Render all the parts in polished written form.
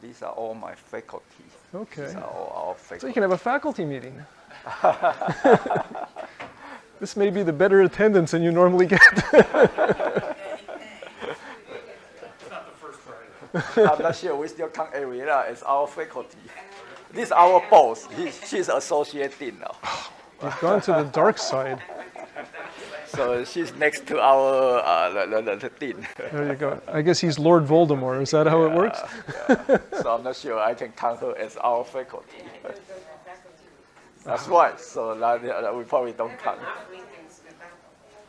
these are all my faculty. Okay. These are all our faculty. So you can have a faculty meeting. This may be the better attendance than you normally get. I'm not sure. We still count Ariella as our faculty. This is our boss. She's associate dean now. You've gone to the dark side. So she's next to our the dean. There you go. I guess he's Lord Voldemort. Is that how it works? Yeah. So I'm not sure I can count her as our faculty. That's right. So that we probably don't count.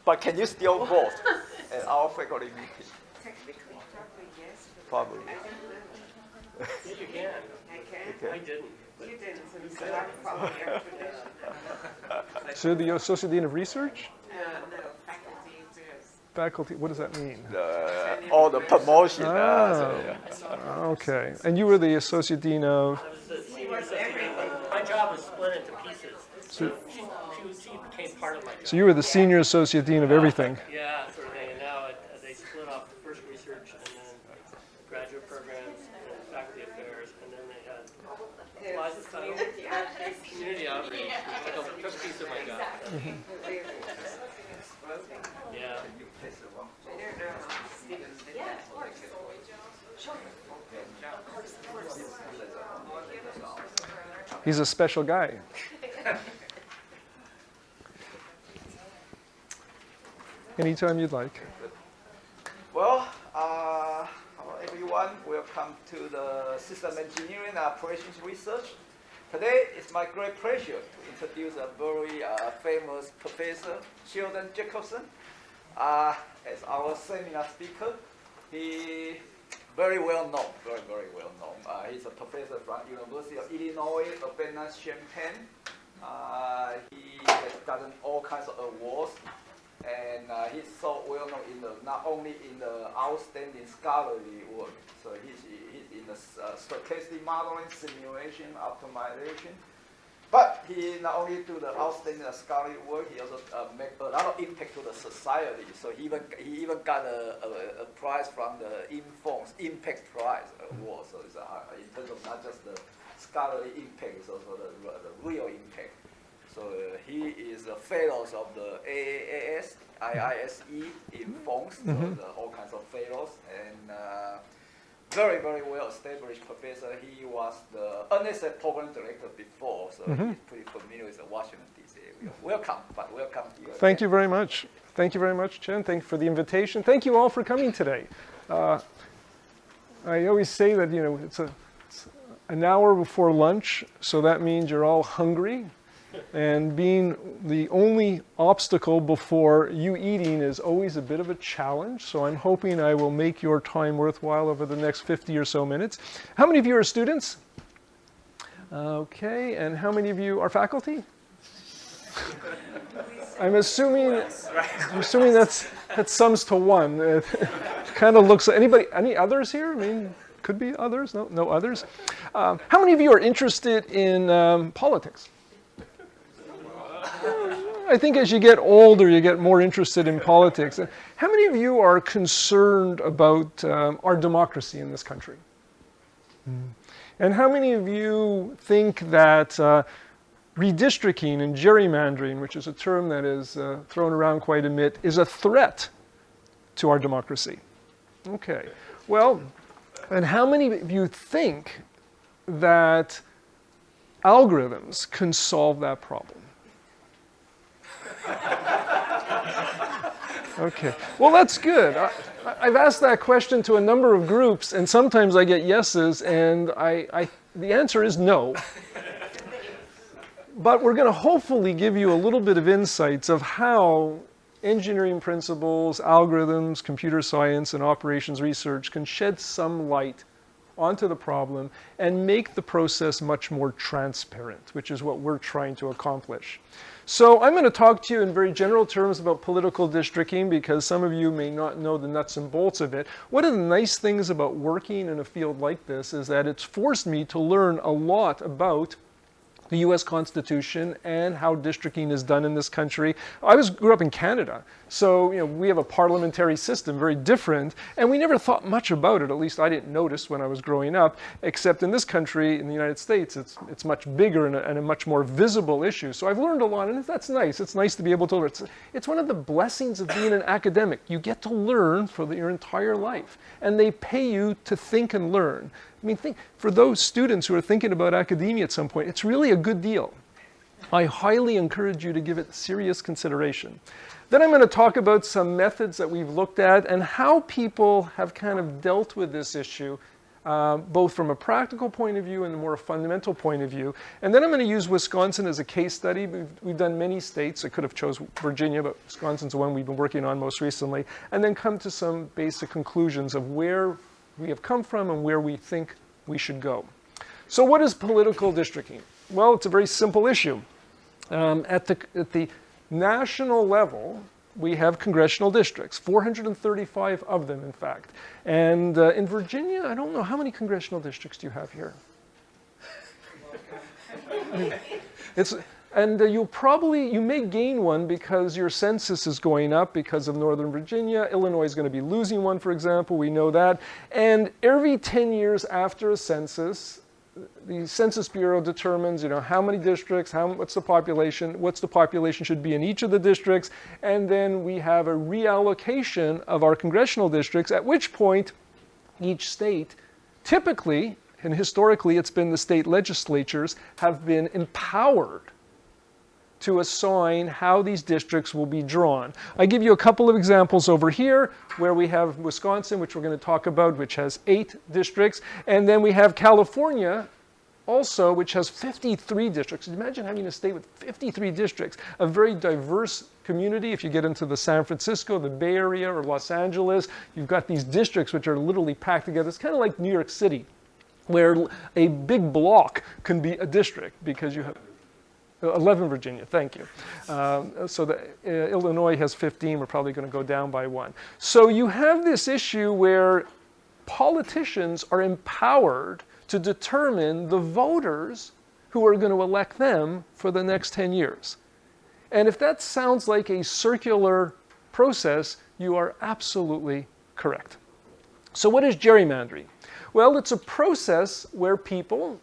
But can you still vote at our faculty meeting? Probably. I think you can. I didn't. You didn't, so I'm probably your tradition. So the Associate Dean of Research? No, faculty is. Faculty, what does that mean? All the promotion. Okay. And you were the Associate Dean of? I was the senior associate. My job was split into pieces. So she became part of my job. So you were the Senior Associate Dean of everything? Yeah, sort of thing. And now they split off the first research and then graduate programs and faculty affairs, and then they had community outreach. Took a piece of my job. Yeah. He's a special guy. Anytime you'd like. Well, hello everyone. Welcome to the System Engineering and Operations Research. Today, it's my great pleasure to introduce a very famous professor, Sheldon Jacobson, as our seminar speaker. He very well known, very well known. He's a professor from University of Illinois, Urbana-Champaign. He has gotten all kinds of awards, and he's so well known not only in the outstanding scholarly work. So he's in the stochastic modeling, simulation, optimization. But he not only do the outstanding scholarly work, he also make a lot of impact to the society. So he even got a prize from the Informs Impact Prize Award. So it's in terms of not just the scholarly impact, it's also the real impact. So he is a fellows of the AAAS, IISE, Informs, so all kinds of fellows, and very, very well established professor. He was the NSF program director before, so he's pretty familiar with the Washington, D.C. area. Welcome here. Thank you very much. Thank you very much, Chen. Thank you for the invitation. Thank you all for coming today. I always say that, it's an hour before lunch, so that means you're all hungry. And being the only obstacle before you eating is always a bit of a challenge. So I'm hoping I will make your time worthwhile over the next 50 or so minutes. How many of you are students? Okay, and how many of you are faculty? I'm assuming that sums to one. It kind of looks. Any others here? I mean, could be others. No others. How many of you are interested in politics? I think as you get older, you get more interested in politics. How many of you are concerned about our democracy in this country? And how many of you think that redistricting and gerrymandering, which is a term that is thrown around quite a bit, is a threat to our democracy? Okay. Well, and how many of you think that algorithms can solve that problem? Okay, well that's good. I've asked that question to a number of groups, and sometimes I get yeses, and the answer is no. But we're going to hopefully give you a little bit of insights of how engineering principles, algorithms, computer science, and operations research can shed some light onto the problem and make the process much more transparent, which is what we're trying to accomplish. So I'm going to talk to you in very general terms about political districting because some of you may not know the nuts and bolts of it. One of the nice things about working in a field like this is that it's forced me to learn a lot about the U.S. Constitution and how districting is done in this country. Grew up in Canada, so we have a parliamentary system, very different, and we never thought much about it. At least I didn't notice when I was growing up, except in this country, in the United States, it's much bigger and a much more visible issue. So I've learned a lot, and that's nice. It's nice to be able to learn. It's one of the blessings of being an academic. You get to learn for your entire life, and they pay you to think and learn. I mean, for those students who are thinking about academia at some point, it's really a good deal. I highly encourage you to give it serious consideration. Then I'm going to talk about some methods that we've looked at and how people have kind of dealt with this issue, both from a practical point of view and a more fundamental point of view. And then I'm going to use Wisconsin as a case study. We've done many states. I could have chose Virginia, but Wisconsin's the one we've been working on most recently. And then come to some basic conclusions of where we have come from and where we think we should go. So what is political districting? Well, it's a very simple issue. At the national level, we have congressional districts, 435 of them, in fact. And in Virginia, I don't know, how many congressional districts do you have here? You may gain one because your census is going up because of Northern Virginia. Illinois is going to be losing one, for example. We know that. And every 10 years after a census, the Census Bureau determines, how many districts, what's the population should be in each of the districts, and then we have a reallocation of our congressional districts, at which point each state, typically, and historically it's been the state legislatures, have been empowered to assign how these districts will be drawn. I give you a couple of examples over here where we have Wisconsin, which we're going to talk about, which has 8 districts. And then we have California also, which has 53 districts. Imagine having a state with 53 districts, a very diverse community. If you get into the San Francisco, the Bay Area, or Los Angeles, you've got these districts which are literally packed together. It's kind of like New York City, where a big block can be a district because you have 11 Virginia, thank you. Illinois has 15, we're probably going to go down by 1. So you have this issue where politicians are empowered to determine the voters who are going to elect them for the next 10 years. And if that sounds like a circular process, you are absolutely correct. So what is gerrymandering? Well, it's a process where people,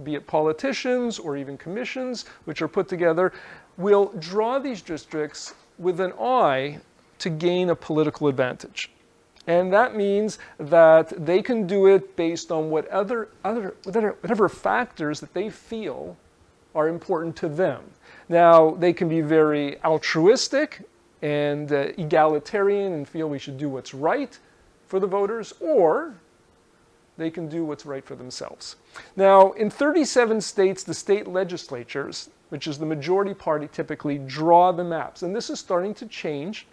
be it politicians or even commissions, which are put together, will draw these districts with an eye to gain a political advantage. And that means that they can do it based on whatever factors that they feel are important to them. Now, they can be very altruistic and egalitarian and feel we should do what's right for the voters, or they can do what's right for themselves. Now, in 37 states, the state legislatures, which is the majority party, typically draw the maps. And this is starting to change,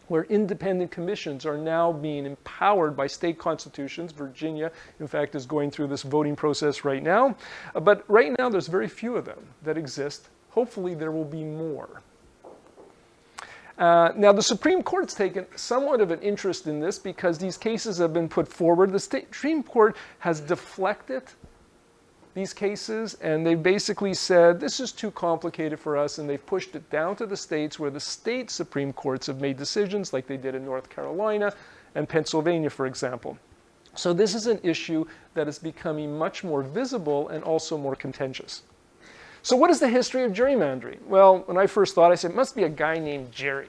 where independent commissions are now being empowered by state constitutions. Virginia, in fact, is going through this voting process right now. But right now, there's very few of them that exist. Hopefully, there will be more. Now, the Supreme Court's taken somewhat of an interest in this because these cases have been put forward. The Supreme Court has deflected these cases, and they've basically said, this is too complicated for us, and they've pushed it down to the states where the state Supreme Courts have made decisions like they did in North Carolina and Pennsylvania, for example. So this is an issue that is becoming much more visible and also more contentious. So what is the history of gerrymandering? Well, when I first thought, I said, it must be a guy named Jerry.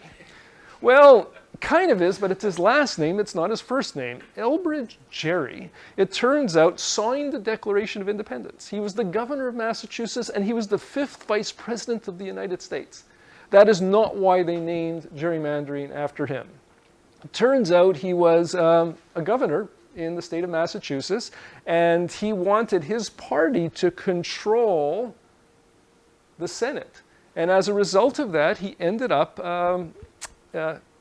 Well, kind of is, but it's his last name, it's not his first name. Elbridge Gerry, it turns out, signed the Declaration of Independence. He was the governor of Massachusetts, and he was the 5th vice president of the United States. That is not why they named gerrymandering after him. It turns out he was a governor in the state of Massachusetts, and he wanted his party to control the Senate. And as a result of that, he ended up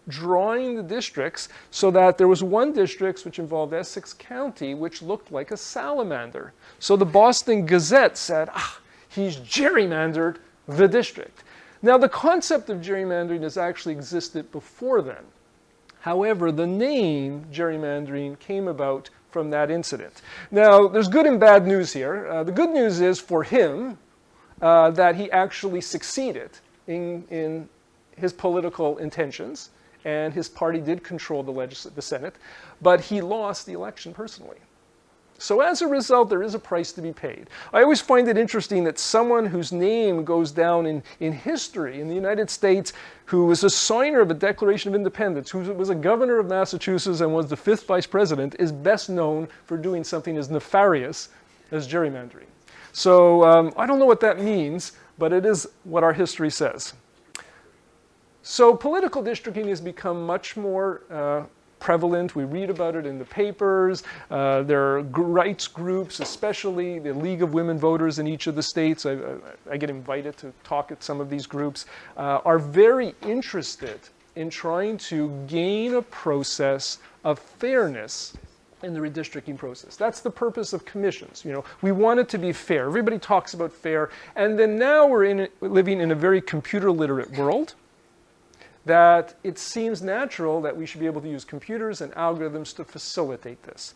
drawing the districts so that there was one district which involved Essex County, which looked like a salamander. So the Boston Gazette said, he's gerrymandered the district. Now, the concept of gerrymandering has actually existed before then. However, the name gerrymandering came about from that incident. Now, there's good and bad news here. The good news is for him, that he actually succeeded in his political intentions, and his party did control the Senate, but he lost the election personally. So as a result, there is a price to be paid. I always find it interesting that someone whose name goes down in history in the United States, who was a signer of a Declaration of Independence, who was a governor of Massachusetts and was the 5th vice president, is best known for doing something as nefarious as gerrymandering. So I don't know what that means, but it is what our history says. So political districting has become much more prevalent. We read about it in the papers. There are rights groups, especially the League of Women Voters in each of the states. I get invited to talk at some of these groups, are very interested in trying to gain a process of fairness in the redistricting process. That's the purpose of commissions. You know, we want it to be fair. Everybody talks about fair. And then now we're living in a very computer literate world, that it seems natural that we should be able to use computers and algorithms to facilitate this.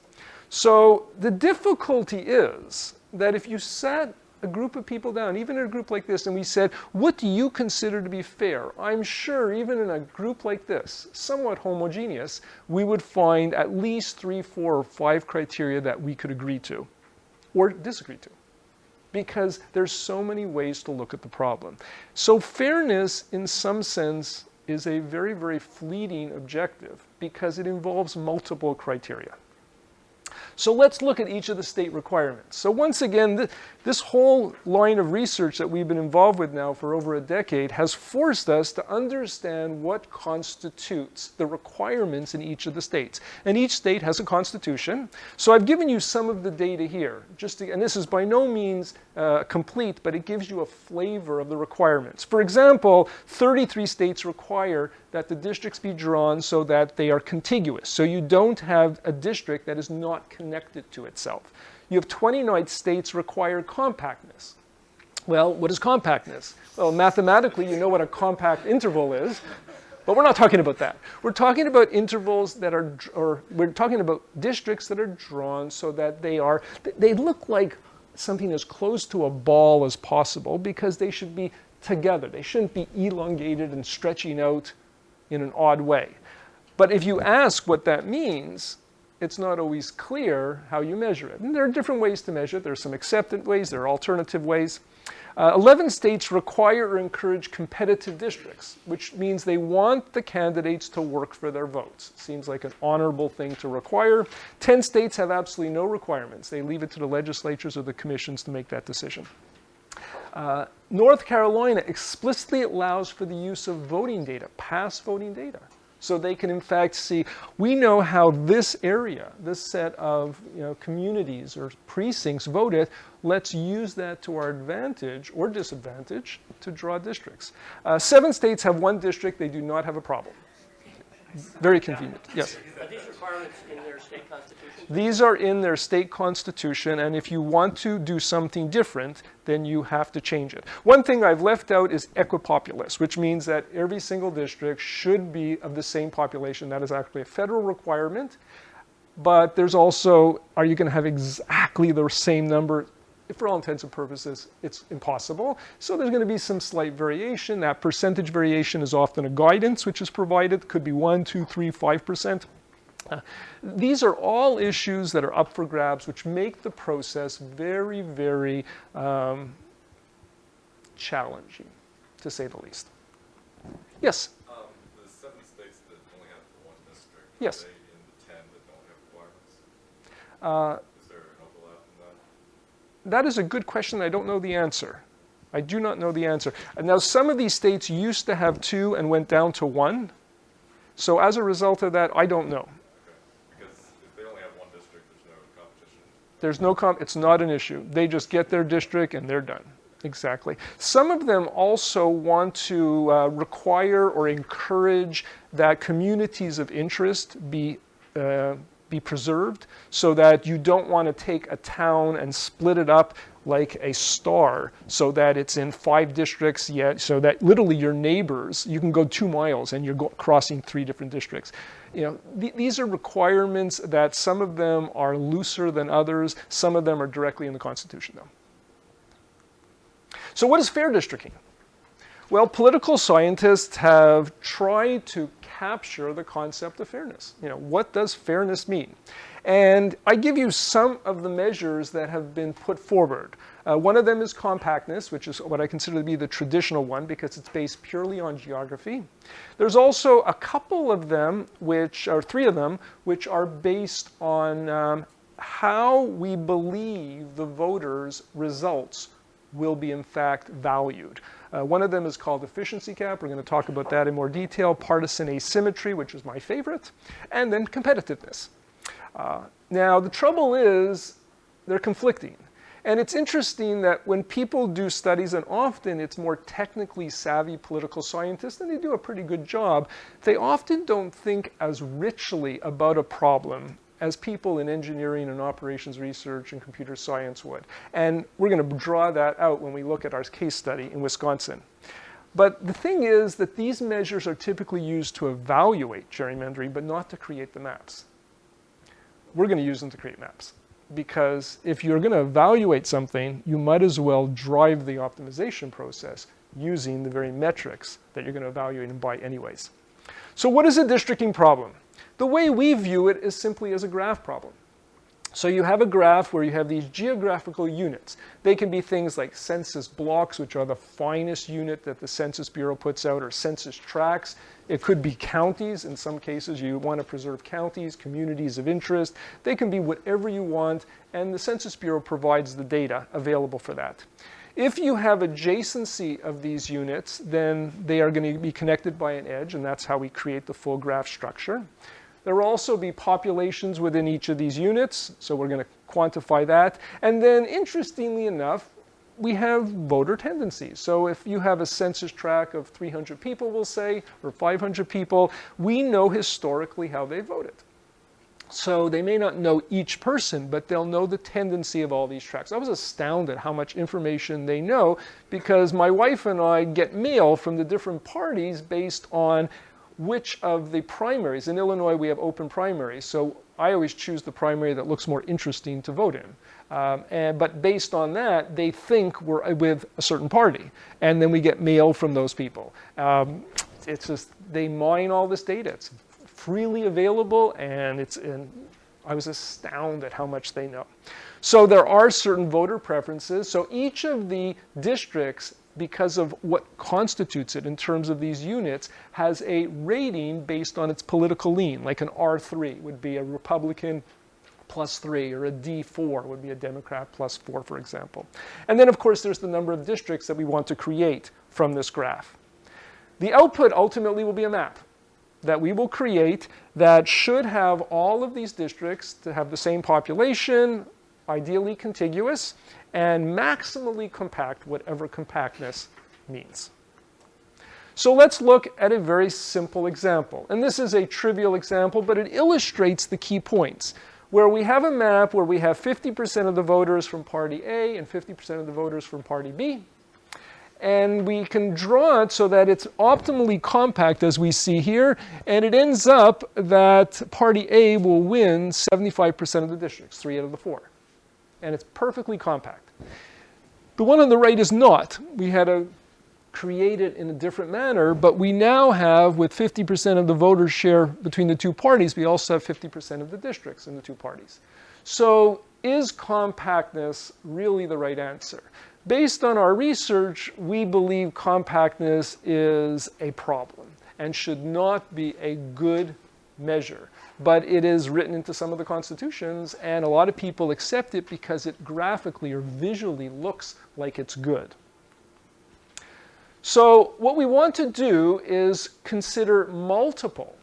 So the difficulty is that if you sat a group of people down, even in a group like this, and we said, what do you consider to be fair? I'm sure even in a group like this, somewhat homogeneous, we would find at least 3, 4, or 5 criteria that we could agree to or disagree to, because there's so many ways to look at the problem. So fairness, in some sense, is a very, very fleeting objective because it involves multiple criteria. So let's look at each of the state requirements. So once again, this whole line of research that we've been involved with now for over a decade has forced us to understand what constitutes the requirements in each of the states. And each state has a constitution. So I've given you some of the data here, and this is by no means complete, but it gives you a flavor of the requirements. For example, 33 states require that the districts be drawn so that they are contiguous. So you don't have a district that is not connected to itself. You have 29 states require compactness. Well, what is compactness? Well, mathematically, you know what a compact interval is, but we're not talking about that. We're talking about intervals that are, or we're talking about districts that are drawn so that they look like something as close to a ball as possible, because they should be together. They shouldn't be elongated and stretching out in an odd way. But if you ask what that means, it's not always clear how you measure it. And there are different ways to measure it. There are some accepted ways. There are alternative ways. 11 states require or encourage competitive districts, which means they want the candidates to work for their votes. Seems like an honorable thing to require. 10 states have absolutely no requirements. They leave it to the legislatures or the commissions to make that decision. North Carolina explicitly allows for the use of voting data, past voting data. So they can in fact see, we know how this area, this set of communities or precincts voted, let's use that to our advantage or disadvantage to draw districts. 7 states have 1 district, they do not have a problem. Very convenient, yes. Are these requirements in their state constitution? These are in their state constitution, and if you want to do something different, then you have to change it. One thing I've left out is equipopulous, which means that every single district should be of the same population. That is actually a federal requirement, but there's also, are you going to have exactly the same number? For all intents and purposes, it's impossible. So there's going to be some slight variation. That percentage variation is often a guidance which is provided. Could be 1, 2, 3, 5%. These are all issues that are up for grabs, which make the process very, very challenging, to say the least. Yes? The 7 states that only have 1 district, yes. Are they in the 10 that don't have requirements? Is there an overlap in that? That is a good question. I don't know the answer. I do not know the answer. Now, some of these states used to have 2 and went down to 1. So as a result of that, I don't know. There's no it's not an issue. They just get their district and they're done. Exactly. Some of them also want to require or encourage that communities of interest be preserved, so that you don't want to take a town and split it up like a star so that it's in 5 districts yet, so that literally your neighbors, you can go 2 miles and you're crossing 3 different districts. These are requirements that some of them are looser than others. Some of them are directly in the Constitution, though. So what is fair districting? Well, political scientists have tried to capture the concept of fairness. What does fairness mean? And I give you some of the measures that have been put forward. One of them is compactness, which is what I consider to be the traditional one because it's based purely on geography. There's also a couple of them, three of them, which are based on how we believe the voters' results will be in fact valued. One of them is called efficiency cap. We're going to talk about that in more detail. Partisan asymmetry, which is my favorite. And then competitiveness. Now, the trouble is they're conflicting. And it's interesting that when people do studies, and often it's more technically savvy political scientists, and they do a pretty good job, they often don't think as richly about a problem as people in engineering and operations research and computer science would. And we're going to draw that out when we look at our case study in Wisconsin. But the thing is that these measures are typically used to evaluate gerrymandering, but not to create the maps. We're going to use them to create maps. Because if you're going to evaluate something, you might as well drive the optimization process using the very metrics that you're going to evaluate them by anyways. So what is a districting problem? The way we view it is simply as a graph problem. So you have a graph where you have these geographical units. They can be things like census blocks, which are the finest unit that the Census Bureau puts out, or census tracts. It could be counties. In some cases, you want to preserve counties, communities of interest. They can be whatever you want, and the Census Bureau provides the data available for that. If you have adjacency of these units, then they are going to be connected by an edge, and that's how we create the full graph structure. There will also be populations within each of these units, so we're going to quantify that. And then, interestingly enough, we have voter tendencies. So if you have a census tract of 300 people, we'll say, or 500 people, we know historically how they voted. So they may not know each person, but they'll know the tendency of all these tracts. I was astounded how much information they know because my wife and I get mail from the different parties based on which of the primaries. In Illinois, we have open primaries, so I always choose the primary that looks more interesting to vote in. But based on that, they think we're with a certain party, and then we get mail from those people. It's just, they mine all this data. It's freely available, and I was astounded at how much they know. So there are certain voter preferences. So each of the districts, because of what constitutes it in terms of these units, has a rating based on its political lean. Like an R3 would be a Republican +3, or a D4 would be a Democrat +4, for example. And then, of course, there's the number of districts that we want to create from this graph. The output ultimately will be a map that we will create that should have all of these districts to have the same population, ideally contiguous, and maximally compact, whatever compactness means. So let's look at a very simple example. And this is a trivial example, but it illustrates the key points, where we have a map where we have 50% of the voters from party A and 50% of the voters from party B. And we can draw it so that it's optimally compact, as we see here, and it ends up that party A will win 75% of the districts, 3 out of the 4. And it's perfectly compact. The one on the right is not. We had to create it in a different manner, but we now have, with 50% of the voters share between the two parties, we also have 50% of the districts in the two parties. So is compactness really the right answer? Based on our research, we believe compactness is a problem and should not be a good measure. But it is written into some of the constitutions, and a lot of people accept it because it graphically or visually looks like it's good. So what we want to do is consider multiple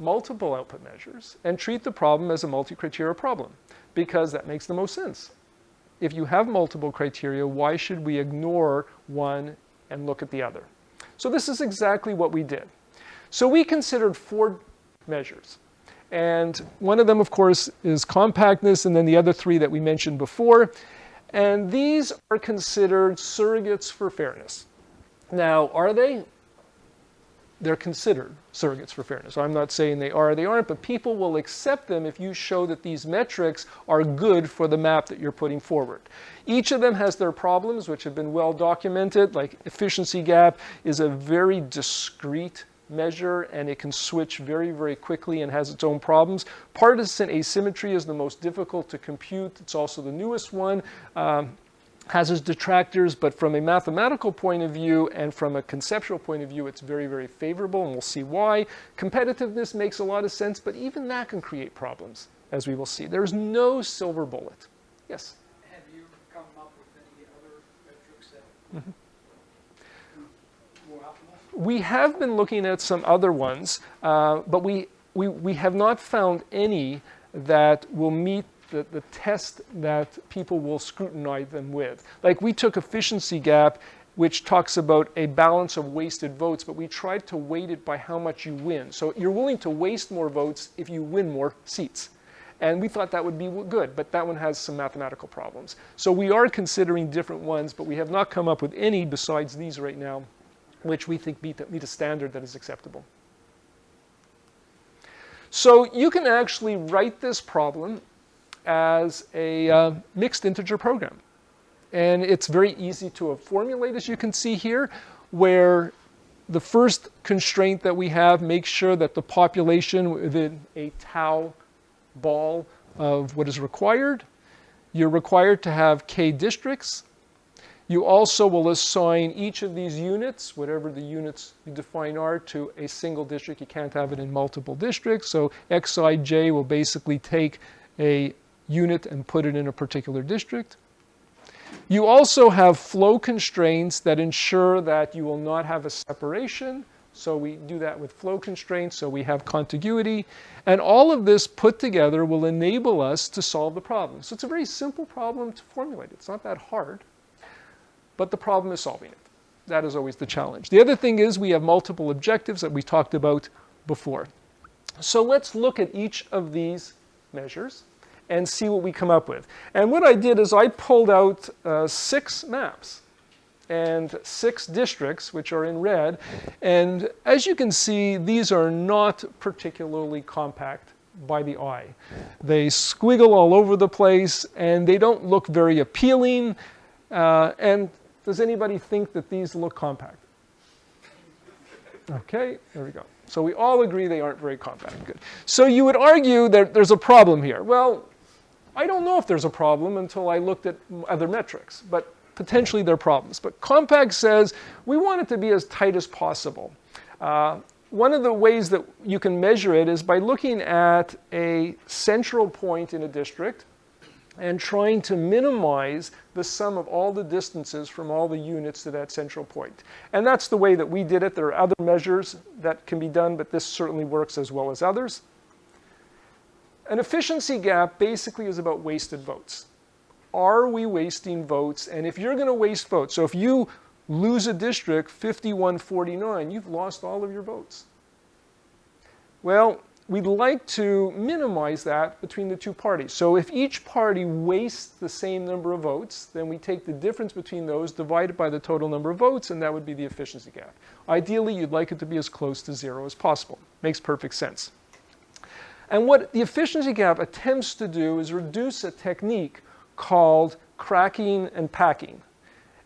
output measures and treat the problem as a multi-criteria problem, because that makes the most sense. If you have multiple criteria, why should we ignore one and look at the other? So this is exactly what we did. So we considered 4 measures. And one of them, of course, is compactness, and then the other 3 that we mentioned before. And these are considered surrogates for fairness. Now, are they? they're considered surrogates for fairness. I'm not saying they are or they aren't, but people will accept them if you show that these metrics are good for the map that you're putting forward. Each of them has their problems, which have been well documented. Like efficiency gap is a very discrete measure, and it can switch very, very quickly and has its own problems. Partisan asymmetry is the most difficult to compute. It's also the newest one. Has its detractors, but from a mathematical point of view and from a conceptual point of view, it's very, very favorable, and we'll see why. Competitiveness makes a lot of sense, but even that can create problems, as we will see. There's no silver bullet. Yes? Have you come up with any other metrics that more optimal? We have been looking at some other ones, but we have not found any that will meet the test that people will scrutinize them with. Like we took efficiency gap, which talks about a balance of wasted votes, but we tried to weight it by how much you win. So you're willing to waste more votes if you win more seats. And we thought that would be good, but that one has some mathematical problems. So we are considering different ones, but we have not come up with any besides these right now, which we think meet a standard that is acceptable. So you can actually write this problem as a mixed integer program. And it's very easy to formulate, as you can see here, where the first constraint that we have makes sure that the population within a tau ball of what is required. You're required to have k districts. You also will assign each of these units, whatever the units you define are, to a single district. You can't have it in multiple districts. So xij will basically take a unit and put it in a particular district. You also have flow constraints that ensure that you will not have a separation. So we do that with flow constraints, so we have contiguity. And all of this put together will enable us to solve the problem. So it's a very simple problem to formulate. It's not that hard, but the problem is solving it. That is always the challenge. The other thing is we have multiple objectives that we talked about before. So let's look at each of these measures and see what we come up with. And what I did is I pulled out 6 maps and 6 districts, which are in red. And as you can see, these are not particularly compact by the eye. They squiggle all over the place, and they don't look very appealing. And does anybody think that these look compact? Okay, there we go. So we all agree they aren't very compact. Good. So you would argue that there's a problem here. Well, I don't know if there's a problem until I looked at other metrics, but potentially there are problems. But compact says we want it to be as tight as possible. One of the ways that you can measure it is by looking at a central point in a district and trying to minimize the sum of all the distances from all the units to that central point. And that's the way that we did it. There are other measures that can be done, but this certainly works as well as others. An efficiency gap basically is about wasted votes. Are we wasting votes? And if you're going to waste votes, so if you lose a district 51-49, you've lost all of your votes. Well, we'd like to minimize that between the two parties. So if each party wastes the same number of votes, then we take the difference between those, divide it by the total number of votes, and that would be the efficiency gap. Ideally, you'd like it to be as close to 0 as possible. Makes perfect sense. And what the efficiency gap attempts to do is reduce a technique called cracking and packing.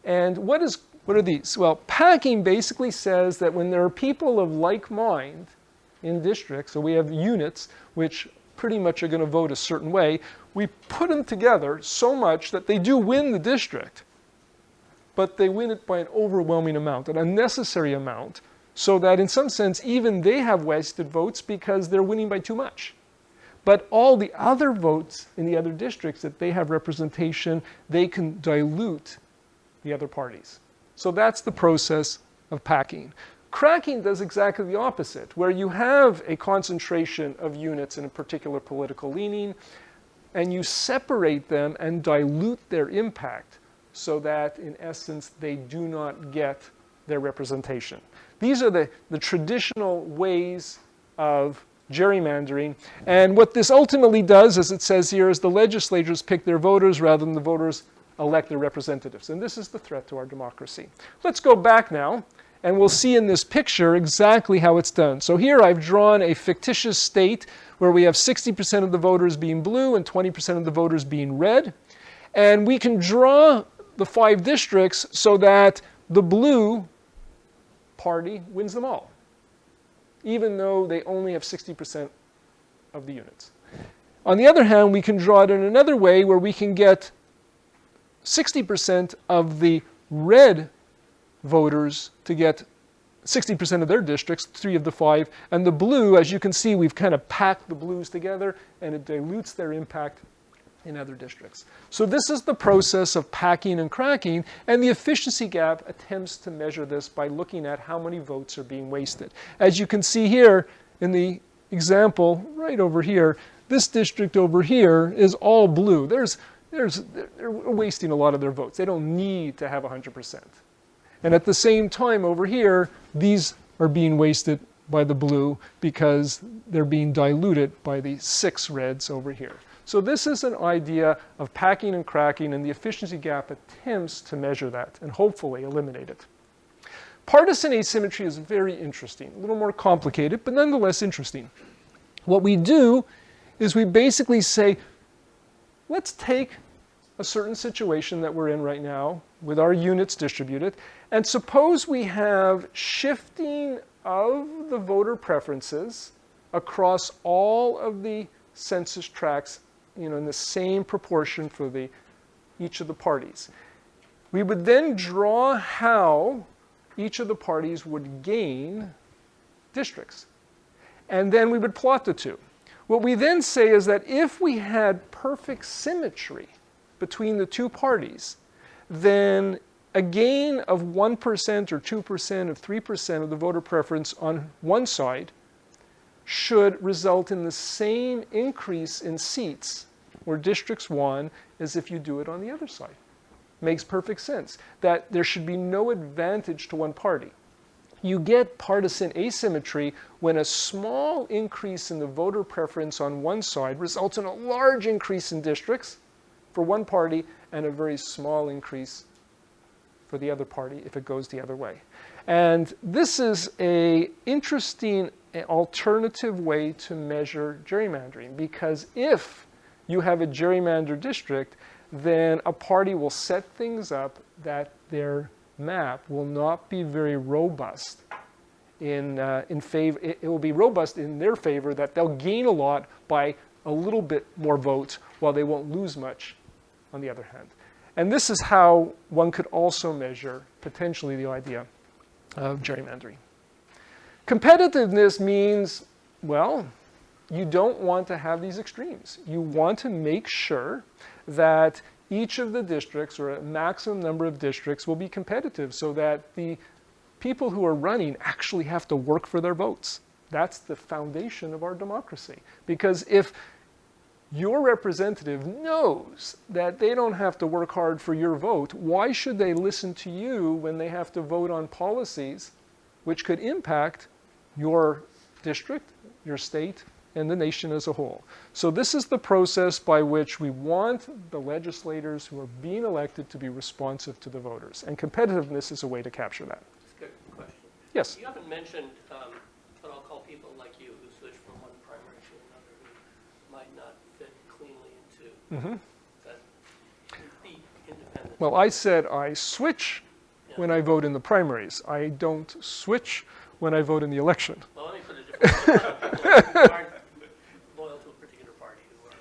And what are these? Well, packing basically says that when there are people of like mind in districts, so we have units which pretty much are going to vote a certain way, we put them together so much that they do win the district, but they win it by an overwhelming amount, an unnecessary amount, so that in some sense even they have wasted votes because they're winning by too much. But all the other votes in the other districts that they have representation, they can dilute the other parties. So that's the process of packing. Cracking does exactly the opposite, where you have a concentration of units in a particular political leaning, and you separate them and dilute their impact so that, in essence, they do not get their representation. These are the traditional ways of gerrymandering. And what this ultimately does, as it says here, is the legislatures pick their voters rather than the voters elect their representatives. And this is the threat to our democracy. Let's go back now And we'll see in this picture exactly how it's done. So here I've drawn a fictitious state where we have 60% of the voters being blue and 20% of the voters being red. And we can draw the 5 districts so that the blue party wins them all, even though they only have 60% of the units. On the other hand, we can draw it in another way where we can get 60% of the red voters to get 60% of their districts, 3 of the 5, and the blue, as you can see, we've kind of packed the blues together and it dilutes their impact in other districts. So this is the process of packing and cracking, and the efficiency gap attempts to measure this by looking at how many votes are being wasted. As you can see here in the example right over here, this district over here is all blue. They're wasting a lot of their votes. They don't need to have 100%. And at the same time over here, these are being wasted by the blue because they're being diluted by the 6 reds over here. So this is an idea of packing and cracking, and the efficiency gap attempts to measure that and hopefully eliminate it. Partisan asymmetry is very interesting, a little more complicated, but nonetheless interesting. What we do is we basically say, let's take a certain situation that we're in right now with our units distributed, and suppose we have shifting of the voter preferences across all of the census tracts, in the same proportion for each of the parties. We would then draw how each of the parties would gain districts. And then we would plot the two. What we then say is that if we had perfect symmetry between the 2 parties, then a gain of 1% or 2% or 3% of the voter preference on one side should result in the same increase in seats or districts won as if you do it on the other side. Makes perfect sense that there should be no advantage to one party. You get partisan asymmetry when a small increase in the voter preference on one side results in a large increase in districts for one party and a very small increase for the other party if it goes the other way. And this is an interesting alternative way to measure gerrymandering, because if you have a gerrymandered district, then a party will set things up that their map will not be very robust in favor. It will be robust in their favor, that they'll gain a lot by a little bit more votes while they won't lose much on the other hand. And this is how one could also measure potentially the idea of gerrymandering. Competitiveness means, well, you don't want to have these extremes. You want to make sure that each of the districts, or a maximum number of districts, will be competitive so that the people who are running actually have to work for their votes. That's the foundation of our democracy. Because if your representative knows that they don't have to work hard for your vote, why should they listen to you when they have to vote on policies which could impact your district, your state, and the nation as a whole? So this is the process by which we want the legislators who are being elected to be responsive to the voters. And competitiveness is a way to capture that. That's a good question. Yes? You haven't mentioned what I'll call people like you who switch from one primary to another who might not fit cleanly into that the independent. Well, I said I switch when I vote in the primaries. I don't switch when I vote in the election. Well, let me put it differently. People who aren't loyal to a particular party, who are,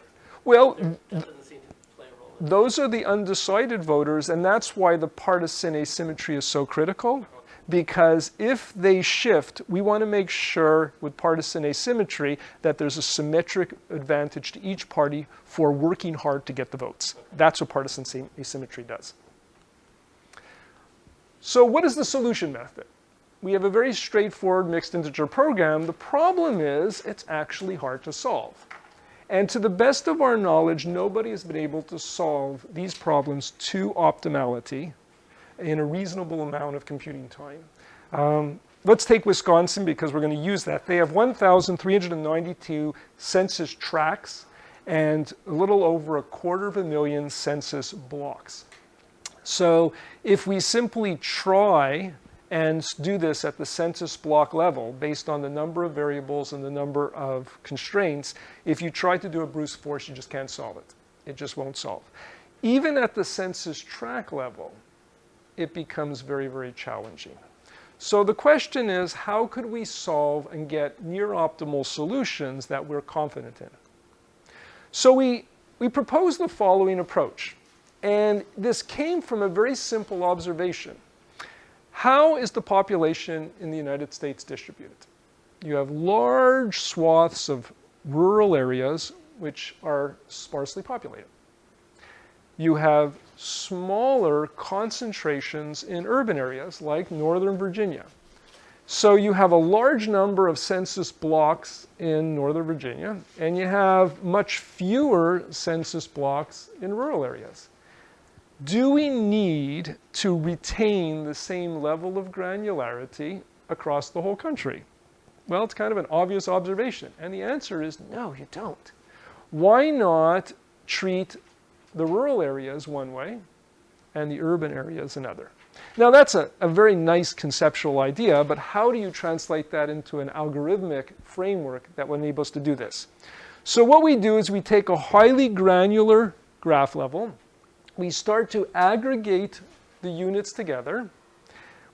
Well, that doesn't seem to play a role in it. those are the undecided voters, and that's why the partisan asymmetry is so critical. Because if they shift, we want to make sure with partisan asymmetry that there's a symmetric advantage to each party for working hard to get the votes. That's what partisan asymmetry does. So what is the solution method? We have a very straightforward mixed integer program. The problem is it's actually hard to solve. And to the best of our knowledge, nobody has been able to solve these problems to optimality in a reasonable amount of computing time. Let's take Wisconsin because we're going to use that. They have 1,392 census tracts and a little over 250,000 census blocks. So if we simply try and do this at the census block level based on the number of variables and the number of constraints, if you try to do a brute force, you just can't solve it. It just won't solve. Even at the census tract level, it becomes very, very challenging. So the question is, how could we solve and get near optimal solutions that we're confident in? So we proposed the following approach. And this came from a very simple observation. How is the population in the United States distributed? You have large swaths of rural areas which are sparsely populated. You have smaller concentrations in urban areas like Northern Virginia. So you have a large number of census blocks in Northern Virginia, and you have much fewer census blocks in rural areas. Do we need to retain the same level of granularity across the whole country? Well, it's kind of an obvious observation, and the answer is no, you don't. Why not treat the rural areas one way and the urban areas another? Now, that's a very nice conceptual idea, but how do you translate that into an algorithmic framework that will enable us to do this? So what we do is we take a highly granular graph level. We start to aggregate the units together.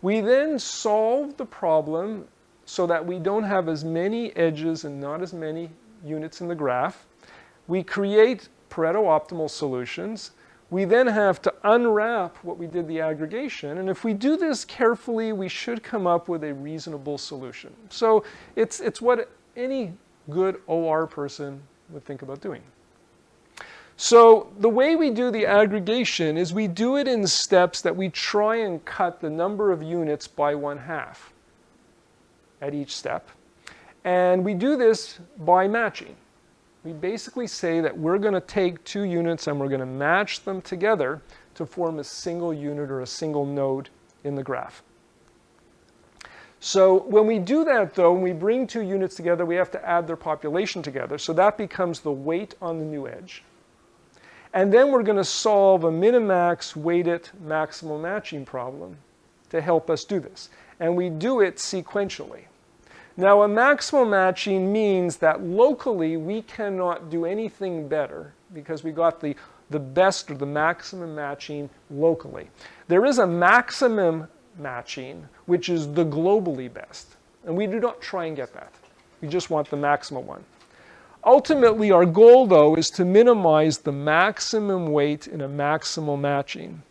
We then solve the problem so that we don't have as many edges and not as many units in the graph. We create Pareto optimal solutions. We then have to unwrap what we did the aggregation. And if we do this carefully, we should come up with a reasonable solution. So it's what any good OR person would think about doing. So the way we do the aggregation is we do it in steps that we try and cut the number of units by 1/2 at each step. And we do this by matching. We basically say that we're going to take two units and we're going to match them together to form a single unit or a single node in the graph. So when we do that, though, when we bring two units together, we have to add their population together. So that becomes the weight on the new edge. And then we're going to solve a minimax weighted maximal matching problem to help us do this. And we do it sequentially. Now, a maximal matching means that locally we cannot do anything better because we got the best or the maximum matching locally. There is a maximum matching, which is the globally best. And we do not try and get that. We just want the maximal one. Ultimately, our goal, though, is to minimize the maximum weight in a maximal matching.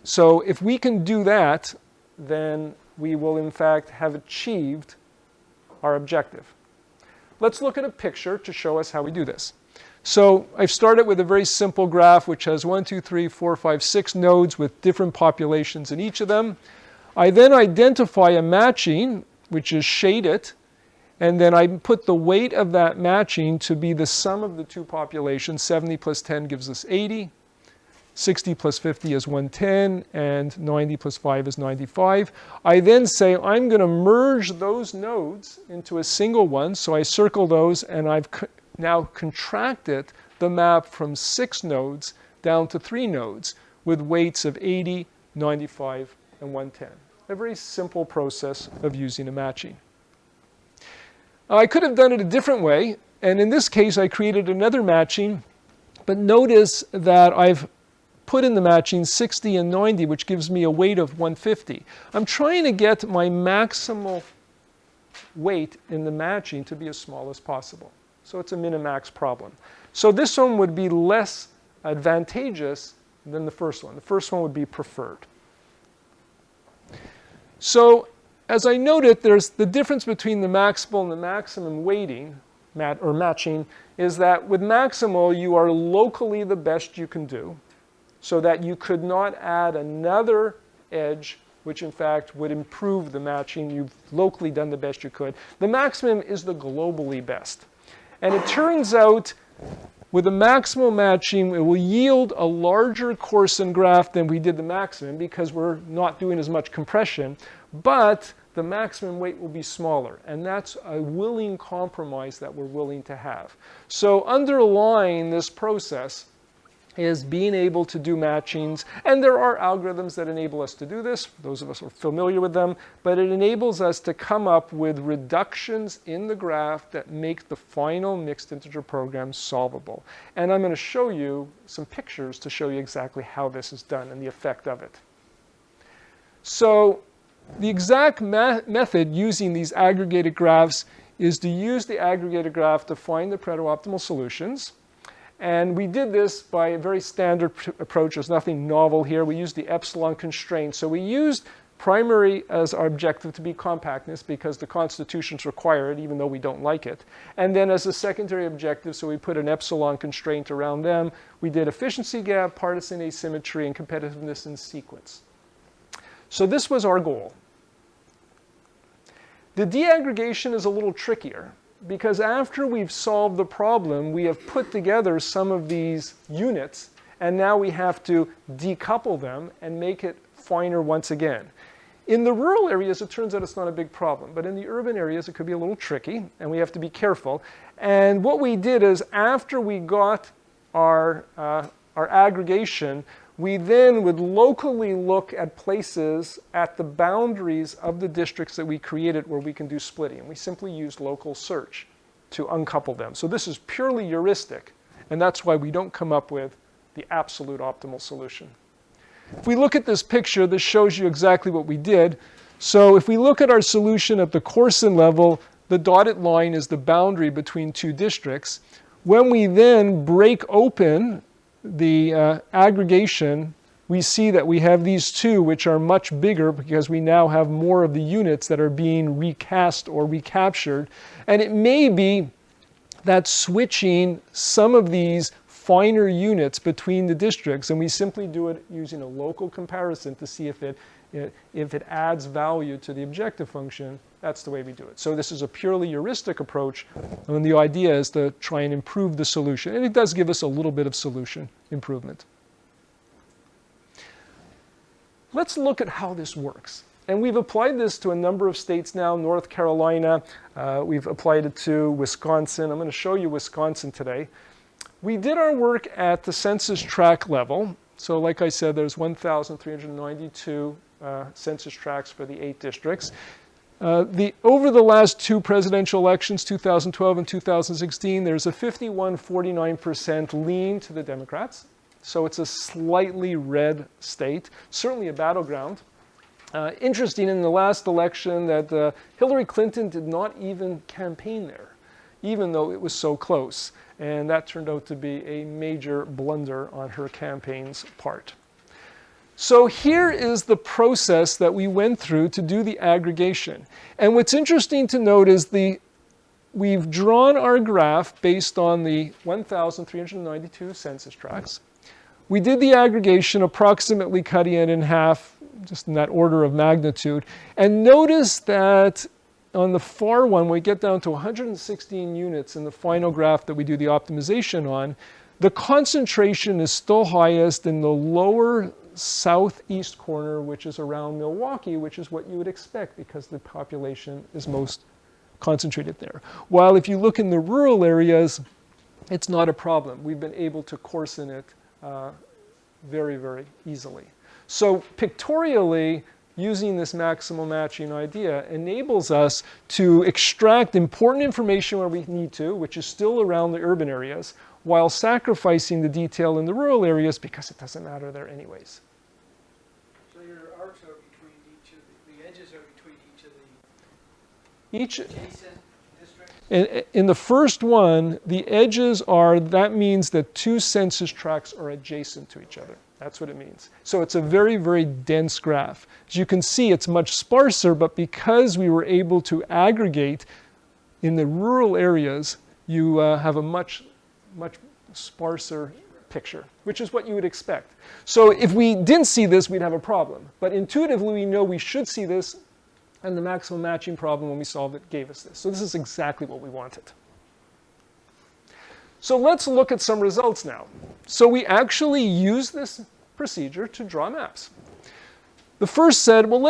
So if we can do that, then we will, in fact, have achieved our objective. Let's look at a picture to show us how we do this. So I've started with a very simple graph, which has 1, 2, 3, 4, 5, 6 nodes with different populations in each of them. I then identify a matching, which is shaded, and then I put the weight of that matching to be the sum of the two populations. 70 plus 10 gives us 80. 60 plus 50 is 110, and 90 plus 5 is 95. I then say I'm going to merge those nodes into a single one, so I circle those, and I've now contracted the map from 6 nodes down to 3 nodes with weights of 80, 95, and 110. A very simple process of using a matching. I could have done it a different way, and in this case I created another matching, but notice that I've put in the matching 60 and 90, which gives me a weight of 150. I'm trying to get my maximal weight in the matching to be as small as possible. So it's a minimax problem. So this one would be less advantageous than the first one. The first one would be preferred. So as I noted, there's the difference between the maximal and the maximum weighting, or matching, is that with maximal, you are locally the best you can do, so that you could not add another edge, which in fact would improve the matching. You've locally done the best you could. The maximum is the globally best. And it turns out, with the maximal matching, it will yield a larger coarsen graph than we did the maximum because we're not doing as much compression, but the maximum weight will be smaller. And that's a willing compromise that we're willing to have. So underlying this process is being able to do matchings. And there are algorithms that enable us to do this. Those of us who are familiar with them. But it enables us to come up with reductions in the graph that make the final mixed integer program solvable. And I'm going to show you some pictures to show you exactly how this is done and the effect of it. So the exact method using these aggregated graphs is to use the aggregated graph to find the Pareto optimal solutions. And we did this by a very standard approach. There's nothing novel here. We used the epsilon constraint. So we used primary as our objective to be compactness because the constitutions require it, even though we don't like it. And then as a secondary objective, so we put an epsilon constraint around them. We did efficiency gap, partisan asymmetry, and competitiveness in sequence. So this was our goal. The de-aggregation is a little trickier, because after we've solved the problem, we have put together some of these units, and now we have to decouple them and make it finer once again. In the rural areas, it turns out it's not a big problem, but in the urban areas, it could be a little tricky, and we have to be careful. And what we did is, after we got our aggregation, we then would locally look at places at the boundaries of the districts that we created where we can do splitting. And we simply used local search to uncouple them. So this is purely heuristic, and that's why we don't come up with the absolute optimal solution. If we look at this picture, this shows you exactly what we did. So if we look at our solution at the Corson level, the dotted line is the boundary between two districts. When we then break open the aggregation, we see that we have these two, which are much bigger because we now have more of the units that are being recast or recaptured. And it may be that switching some of these finer units between the districts, and we simply do it using a local comparison to see if it adds value to the objective function. That's the way we do it. So this is a purely heuristic approach, and the idea is to try and improve the solution. And it does give us a little bit of solution improvement. Let's look at how this works. And we've applied this to a number of states now. North Carolina, we've applied it to Wisconsin. I'm going to show you Wisconsin today. We did our work at the census tract level. So like I said, there's 1,392 census tracts for the 8 districts. Over the last 2 presidential elections, 2012 and 2016, there's a 51-49% lean to the Democrats. So it's a slightly red state, certainly a battleground. Interesting in the last election that Hillary Clinton did not even campaign there, even though it was so close. And that turned out to be a major blunder on her campaign's part. So here is the process that we went through to do the aggregation. And what's interesting to note is we've drawn our graph based on the 1,392 census tracts. We did the aggregation, approximately cutting it in half, just in that order of magnitude. And notice that on the far one, we get down to 116 units in the final graph that we do the optimization on. The concentration is still highest in the lower southeast corner, which is around Milwaukee, which is what you would expect because the population is most concentrated there. While if you look in the rural areas, it's not a problem. We've been able to coarsen it very, very easily. So pictorially, using this maximal matching idea enables us to extract important information where we need to, which is still around the urban areas, while sacrificing the detail in the rural areas because it doesn't matter there anyways. So your arcs are between each of the edges are between each of the adjacent districts? In the first one, the edges are, that means that 2 census tracts are adjacent to each other. That's what it means. So it's a very, very dense graph. As you can see, it's much sparser, but because we were able to aggregate in the rural areas, you have a much sparser picture, which is what you would expect. So if we didn't see this, we'd have a problem. But intuitively, we know we should see this, and the maximum matching problem, when we solved it, gave us this. So this is exactly what we wanted. So let's look at some results now. So we actually use this procedure to draw maps. The first said, well,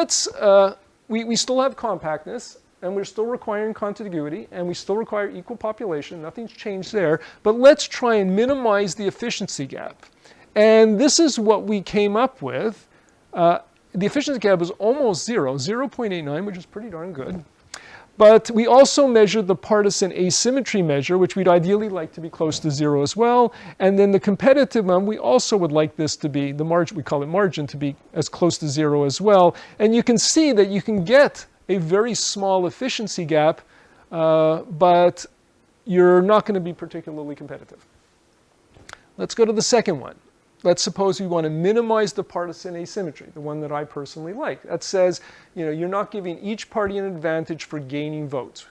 we still have compactness, and we're still requiring contiguity, and we still require equal population. Nothing's changed there. But let's try and minimize the efficiency gap. And this is what we came up with. The efficiency gap is almost 0, 0.89, which is pretty darn good. But we also measured the partisan asymmetry measure, which we'd ideally like to be close to 0 as well. And then the competitive one, we also would like this to be, the margin, we call it margin, to be as close to 0 as well. And you can see that you can get a very small efficiency gap, but you're not going to be particularly competitive. Let's go to the second one. Let's suppose we want to minimize the partisan asymmetry, the one that I personally like. That says, you're not giving each party an advantage for gaining votes.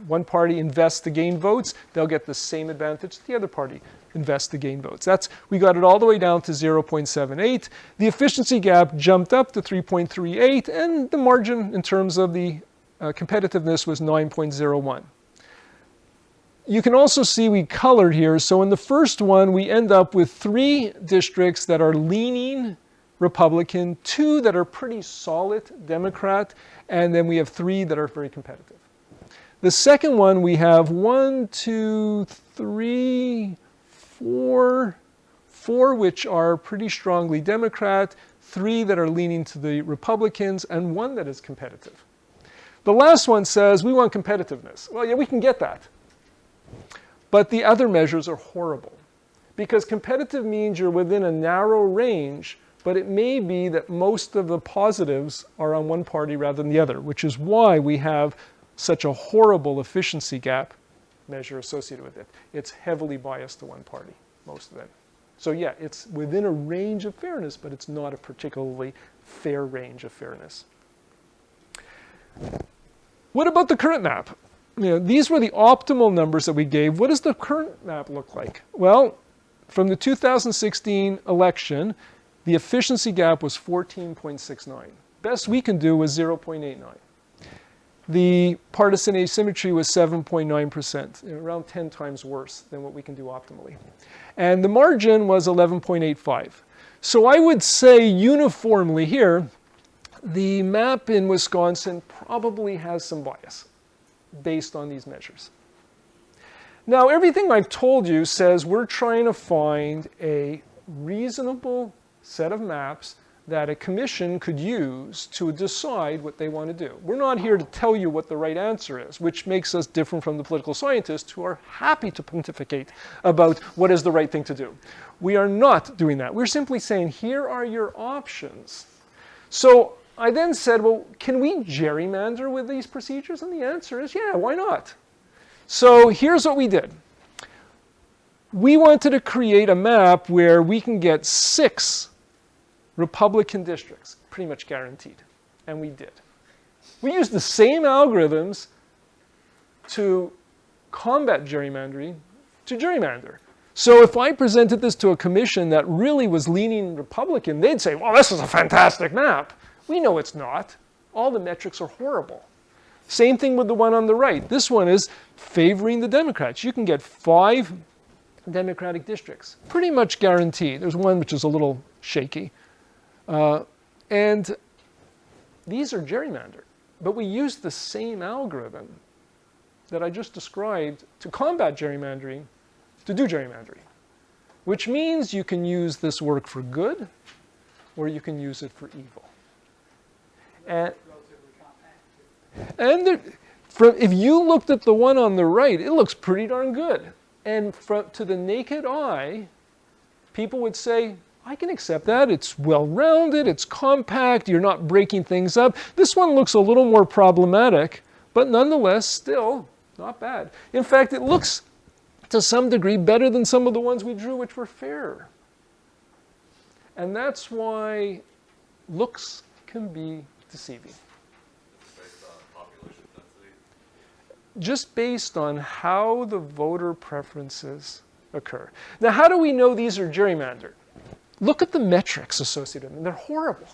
One party invests to gain votes, they'll get the same advantage that the other party invests to gain votes. We got it all the way down to 0.78. The efficiency gap jumped up to 3.38, and the margin in terms of the competitiveness was 9.01. You can also see we colored here. So in the first one, we end up with 3 districts that are leaning Republican, 2 that are pretty solid Democrat, and then we have 3 that are very competitive. The second one, we have 1, 2, 3, 4 which are pretty strongly Democrat, 3 that are leaning to the Republicans, and 1 that is competitive. The last one says we want competitiveness. Well, yeah, we can get that. But the other measures are horrible, because competitive means you're within a narrow range, but it may be that most of the positives are on one party rather than the other, which is why we have such a horrible efficiency gap measure associated with it. It's heavily biased to one party, most of them. So yeah, it's within a range of fairness, but it's not a particularly fair range of fairness. What about the current map? These were the optimal numbers that we gave. What does the current map look like? Well, from the 2016 election, the efficiency gap was 14.69. Best we can do was 0.89. The partisan asymmetry was 7.9%, around 10 times worse than what we can do optimally. And the margin was 11.85. So I would say uniformly here, the map in Wisconsin probably has some bias based on these measures. Now, everything I've told you says we're trying to find a reasonable set of maps that a commission could use to decide what they want to do. We're not here to tell you what the right answer is, which makes us different from the political scientists who are happy to pontificate about what is the right thing to do. We are not doing that. We're simply saying, here are your options. So I then said, well, can we gerrymander with these procedures? And the answer is, yeah, why not? So here's what we did. We wanted to create a map where we can get 6 Republican districts, pretty much guaranteed. And we did. We used the same algorithms to combat gerrymandering to gerrymander. So if I presented this to a commission that really was leaning Republican, they'd say, well, this is a fantastic map. We know it's not. All the metrics are horrible. Same thing with the one on the right. This one is favoring the Democrats. You can get 5 Democratic districts, pretty much guaranteed. There's one which is a little shaky. And these are gerrymandered. But we used the same algorithm that I just described to combat gerrymandering, to do gerrymandering, which means you can use this work for good, or you can use it for evil. And if you looked at the one on the right, it looks pretty darn good. And to the naked eye, people would say, I can accept that. It's well-rounded, it's compact, you're not breaking things up. This one looks a little more problematic, but nonetheless, still not bad. In fact, it looks to some degree better than some of the ones we drew, which were fairer. And that's why looks can be deceiving. Based on population density? Just based on how the voter preferences occur. Now, how do we know these are gerrymandered? Look at the metrics associated with them. They're horrible.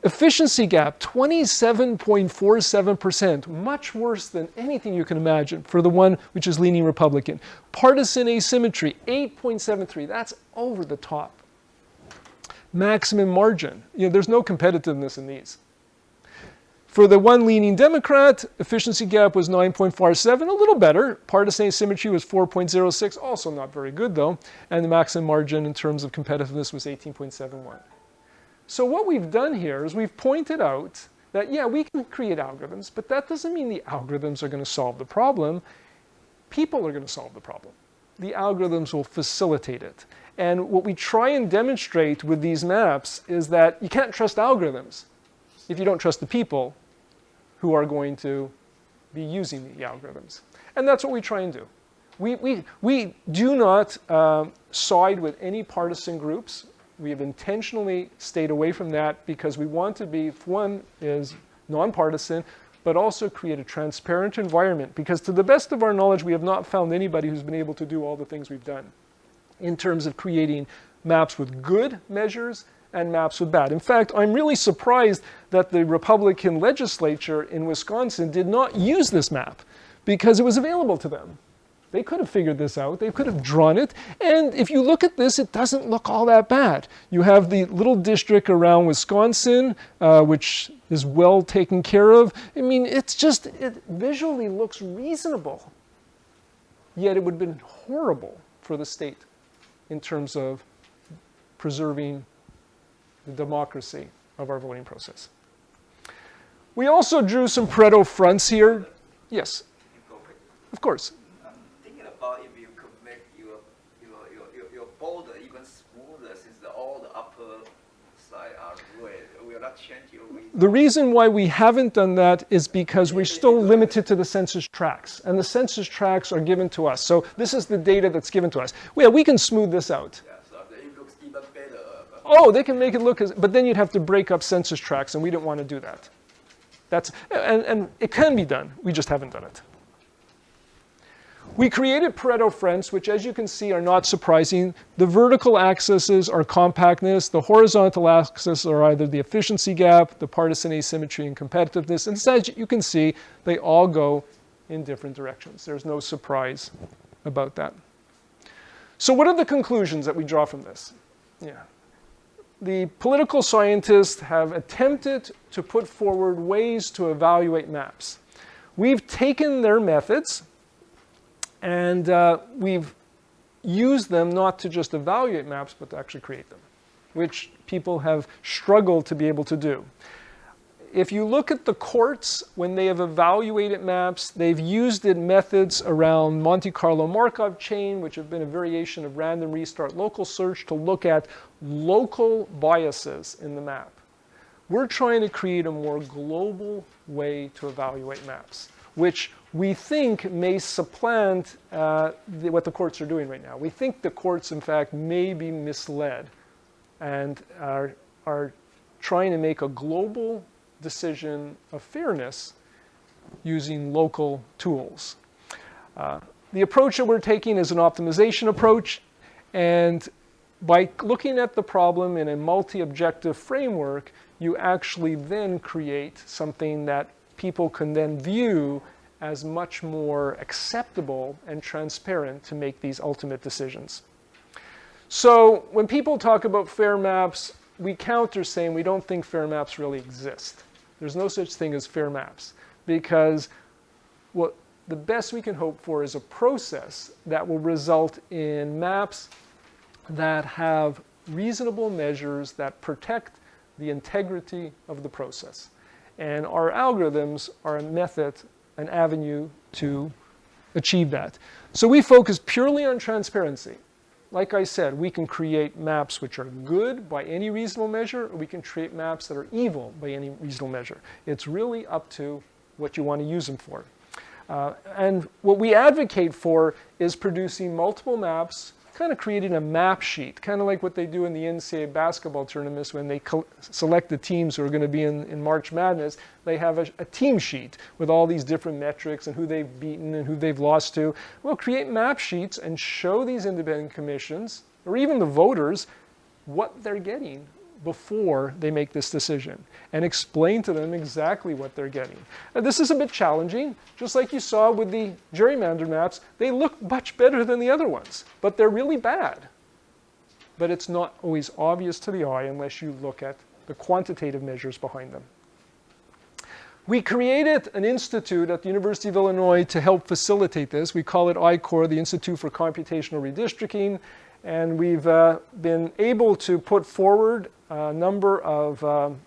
Efficiency gap, 27.47%, much worse than anything you can imagine for the one which is leaning Republican. Partisan asymmetry, 8.73. That's over the top. Maximum margin. There's no competitiveness in these. For the one leaning Democrat, efficiency gap was 9.57, a little better. Partisan asymmetry was 4.06, also not very good though. And the maximum margin in terms of competitiveness was 18.71. So what we've done here is we've pointed out that, yeah, we can create algorithms, but that doesn't mean the algorithms are going to solve the problem. People are going to solve the problem. The algorithms will facilitate it. And what we try and demonstrate with these maps is that you can't trust algorithms if you don't trust the people who are going to be using the algorithms. And that's what we try and do. We do not side with any partisan groups. We have intentionally stayed away from that because we want to be, one, is nonpartisan, but also create a transparent environment. Because to the best of our knowledge, we have not found anybody who's been able to do all the things we've done in terms of creating maps with good measures and maps with bad. In fact, I'm really surprised that the Republican legislature in Wisconsin did not use this map because it was available to them. They could have figured this out. They could have drawn it. And if you look at this, it doesn't look all that bad. You have the little district around Wisconsin, which is well taken care of. I mean, it's just, it visually looks reasonable. Yet it would have been horrible for the state in terms of preserving the democracy of our voting process. We also drew some Pareto fronts here. Yes, of course. I'm thinking about if you could make your border even smoother since all the upper side are red. Will that change your reason? The reason why we haven't done that is because we're still limited to the census tracts. And the census tracts are given to us. So this is the data that's given to us. Well, we can smooth this out. Yeah, so it looks even better. Oh, they can make it look as, but then you'd have to break up census tracts, and we didn't want to do that. And it can be done. We just haven't done it. We created Pareto fronts, which, as you can see, are not surprising. The vertical axes are compactness. The horizontal axes are either the efficiency gap, the partisan asymmetry, and competitiveness. And as you can see, they all go in different directions. There's no surprise about that. So what are the conclusions that we draw from this? Yeah. The political scientists have attempted to put forward ways to evaluate maps. We've taken their methods and we've used them not to just evaluate maps, but to actually create them, which people have struggled to be able to do. If you look at the courts, when they have evaluated maps, they've used methods around Monte Carlo Markov chain, which have been a variation of random restart local search to look at local biases in the map. We're trying to create a more global way to evaluate maps, which we think may supplant what the courts are doing right now. We think the courts, in fact, may be misled and are trying to make a global decision of fairness using local tools. The approach that we're taking is an optimization approach, and by looking at the problem in a multi-objective framework, you actually then create something that people can then view as much more acceptable and transparent to make these ultimate decisions. So when people talk about fair maps, we counter saying we don't think fair maps really exist. There's no such thing as fair maps, because what the best we can hope for is a process that will result in maps that have reasonable measures that protect the integrity of the process. And our algorithms are a method, an avenue to achieve that. So we focus purely on transparency. Like I said, we can create maps which are good by any reasonable measure, or we can create maps that are evil by any reasonable measure. It's really up to what you want to use them for. And what we advocate for is producing multiple maps, kind of creating a map sheet, kind of like what they do in the NCAA basketball tournaments when they select the teams who are going to be in March Madness. They have a team sheet with all these different metrics and who they've beaten and who they've lost to. We'll create map sheets and show these independent commissions, or even the voters, what they're getting before they make this decision, and explain to them exactly what they're getting. And this is a bit challenging. Just like you saw with the gerrymandered maps, they look much better than the other ones, but they're really bad. But it's not always obvious to the eye unless you look at the quantitative measures behind them. We created an institute at the University of Illinois to help facilitate this. We call it ICOR, the Institute for Computational Redistricting, and we've been able to put forward a number of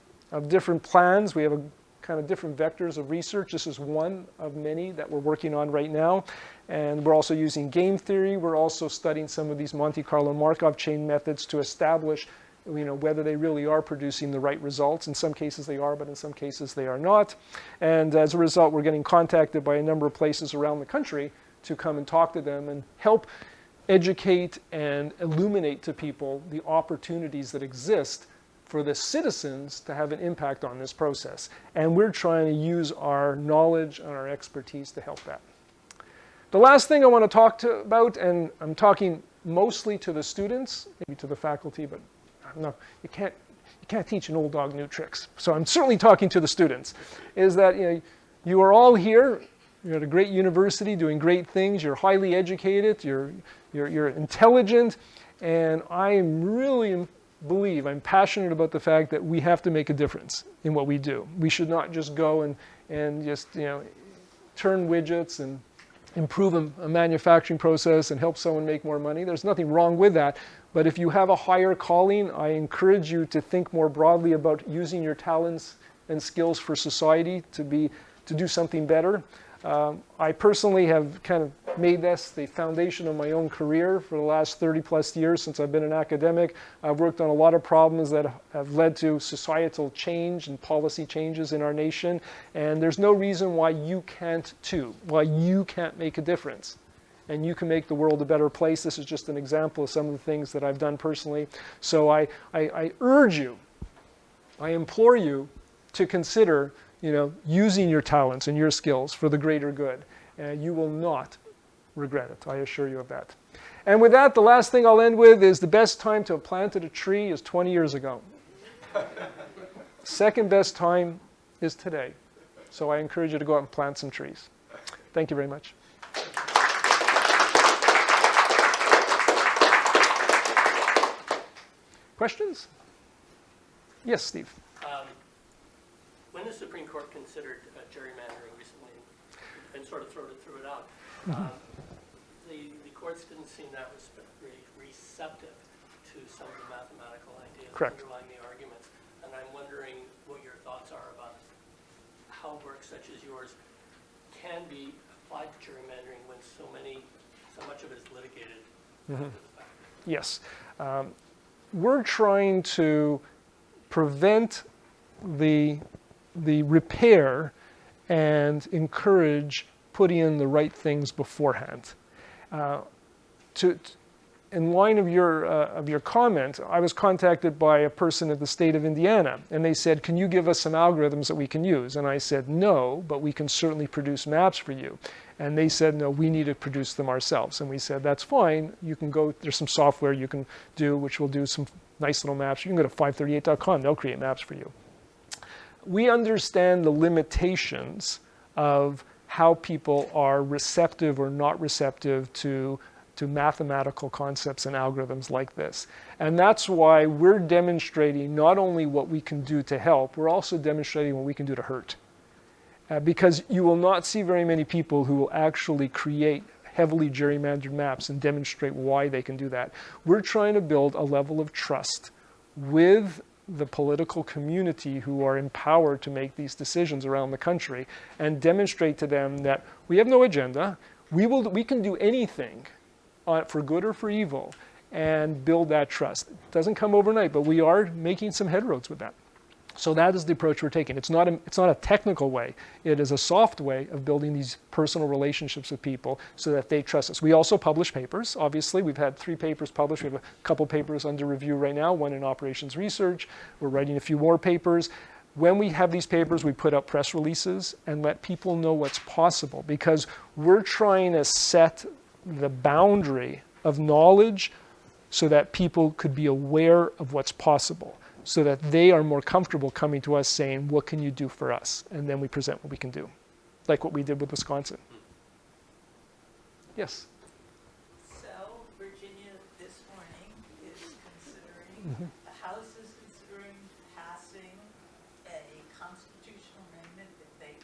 different plans. We have a kind of different vectors of research. This is one of many that we're working on right now. And we're also using game theory. We're also studying some of these Monte Carlo Markov chain methods to establish whether they really are producing the right results. In some cases they are, but in some cases they are not. And as a result, we're getting contacted by a number of places around the country to come and talk to them and help educate and illuminate to people the opportunities that exist for the citizens to have an impact on this process. And we're trying to use our knowledge and our expertise to help that. The last thing I want to talk about, and I'm talking mostly to the students, maybe to the faculty, but no, you can't teach an old dog new tricks. So I'm certainly talking to the students, is that you are all here. You're at a great university doing great things. You're highly educated. You're intelligent. And I really believe, I'm passionate about the fact that we have to make a difference in what we do. We should not just go and just turn widgets and improve a manufacturing process and help someone make more money. There's nothing wrong with that. But if you have a higher calling, I encourage you to think more broadly about using your talents and skills for society to do something better. I personally have kind of made this the foundation of my own career for the last 30 plus years since I've been an academic. I've worked on a lot of problems that have led to societal change and policy changes in our nation. And there's no reason why you can't too, why you can't make a difference. And you can make the world a better place. This is just an example of some of the things that I've done personally. So I urge you, I implore you to consider using your talents and your skills for the greater good. And you will not regret it. I assure you of that. And with that, the last thing I'll end with is the best time to have planted a tree is 20 years ago. Second best time is today. So I encourage you to go out and plant some trees. Thank you very much. Questions? Yes, Steve. When the Supreme Court considered gerrymandering recently and sort of threw it out, the courts didn't seem that receptive to some of the mathematical ideas underlying the arguments. And I'm wondering what your thoughts are about how work such as yours can be applied to gerrymandering when so much of it is litigated. Yes. We're trying to prevent the repair and encourage putting in the right things beforehand. In line of your comment, I was contacted by a person at the state of Indiana, and they said, "Can you give us some algorithms that we can use?" And I said, "No, but we can certainly produce maps for you." And they said, "No, we need to produce them ourselves." And we said, "That's fine. You can go. There's some software you can do, which will do some nice little maps. You can go to 538.com. They'll create maps for you." We understand the limitations of how people are receptive or not receptive to mathematical concepts and algorithms like this. And that's why we're demonstrating not only what we can do to help, we're also demonstrating what we can do to hurt. Because you will not see very many people who will actually create heavily gerrymandered maps and demonstrate why they can do that. We're trying to build a level of trust with the political community who are empowered to make these decisions around the country and demonstrate to them that we have no agenda. We can do anything for good or for evil and build that trust. It doesn't come overnight, but we are making some headroads with that. So that is the approach we're taking. It's not a technical way. It is a soft way of building these personal relationships with people so that they trust us. We also publish papers. Obviously, we've had 3 papers published. We have a couple papers under review right now, one in operations research. We're writing a few more papers. When we have these papers, we put out press releases and let people know what's possible, because we're trying to set the boundary of knowledge so that people could be aware of what's possible, so that they are more comfortable coming to us saying, "What can you do for us?" And then we present what we can do, like what we did with Wisconsin. Yes? So Virginia this morning is considering, the House is considering passing a constitutional amendment that they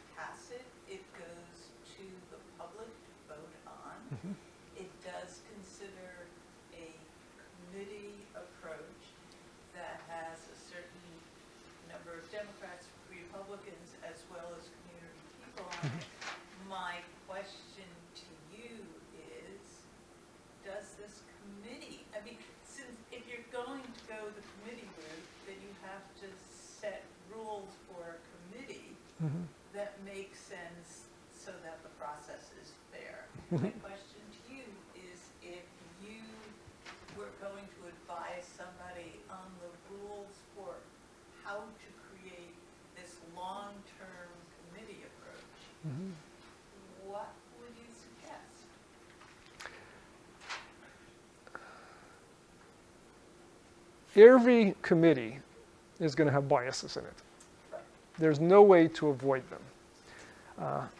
My question to you is if you were going to advise somebody on the rules for how to create this long-term committee approach, what would you suggest? Every committee is going to have biases in it. There's no way to avoid them.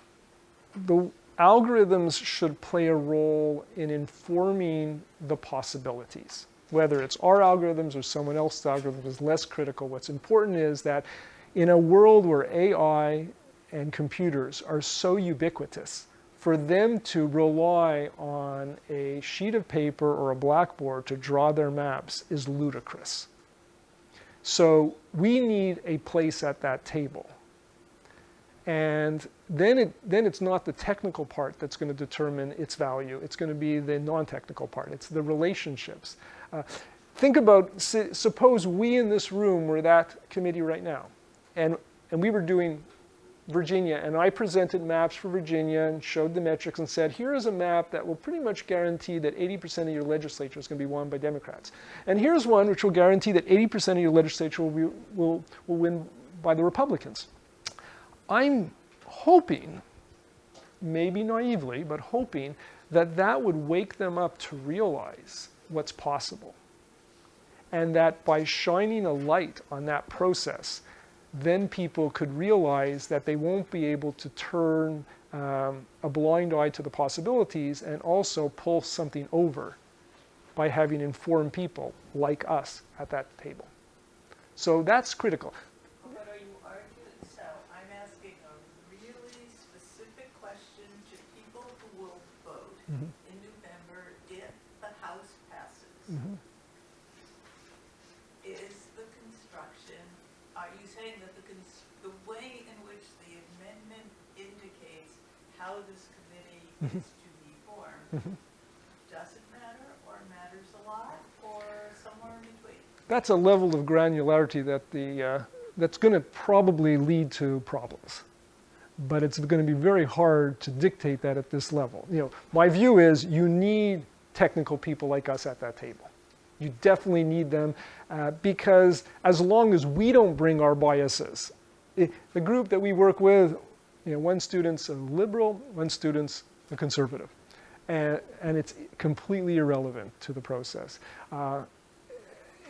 The algorithms should play a role in informing the possibilities. Whether it's our algorithms or someone else's algorithm is less critical. What's important is that in a world where AI and computers are so ubiquitous, for them to rely on a sheet of paper or a blackboard to draw their maps is ludicrous. So we need a place at that table. And then it's not the technical part that's going to determine its value. It's going to be the non-technical part. It's the relationships. Think about, suppose we in this room were that committee right now. And we were doing Virginia, and I presented maps for Virginia and showed the metrics and said, here is a map that will pretty much guarantee that 80% of your legislature is going to be won by Democrats. And here's one which will guarantee that 80% of your legislature will win by the Republicans. I'm hoping, maybe naively, but hoping that that would wake them up to realize what's possible. And that by shining a light on that process, then people could realize that they won't be able to turn a blind eye to the possibilities and also pull something over by having informed people like us at that table. So that's critical. But are you arguing, so I'm asking a really specific question to people who will vote in November if the House passes. Is the construction, are you saying that the way in which the amendment indicates how this committee is to be formed doesn't matter, or matters a lot, or somewhere in between? That's a level of granularity that that's going to probably lead to problems. But it's going to be very hard to dictate that at this level. You know, my view is you need technical people like us at that table. You definitely need them because as long as we don't bring our biases, the group that we work with, you know, one student's a liberal, one student's a conservative, and it's completely irrelevant to the process.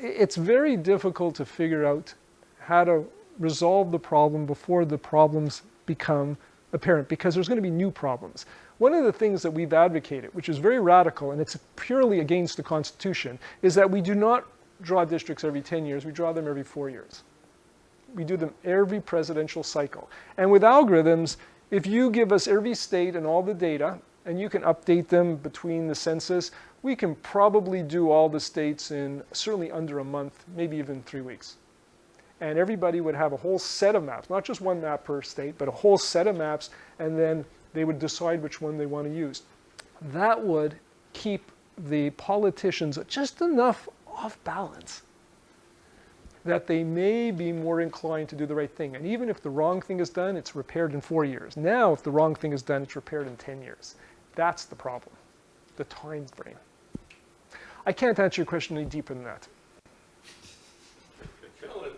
It's very difficult to figure out how to resolve the problem before the problems become apparent because there's going to be new problems. One of the things that we've advocated, which is very radical and it's purely against the Constitution, is that we do not draw districts every 10 years, we draw them every 4 years. We do them every presidential cycle. And with algorithms, if you give us every state and all the data, and you can update them between the census, we can probably do all the states in certainly under a month, maybe even 3 weeks. And everybody would have a whole set of maps, not just one map per state, but a whole set of maps, and then they would decide which one they want to use. That would keep the politicians just enough off balance that they may be more inclined to do the right thing. And even if the wrong thing is done, it's repaired in 4 years. Now, if the wrong thing is done, it's repaired in 10 years. That's the problem, the time frame. I can't answer your question any deeper than that. Sheldon,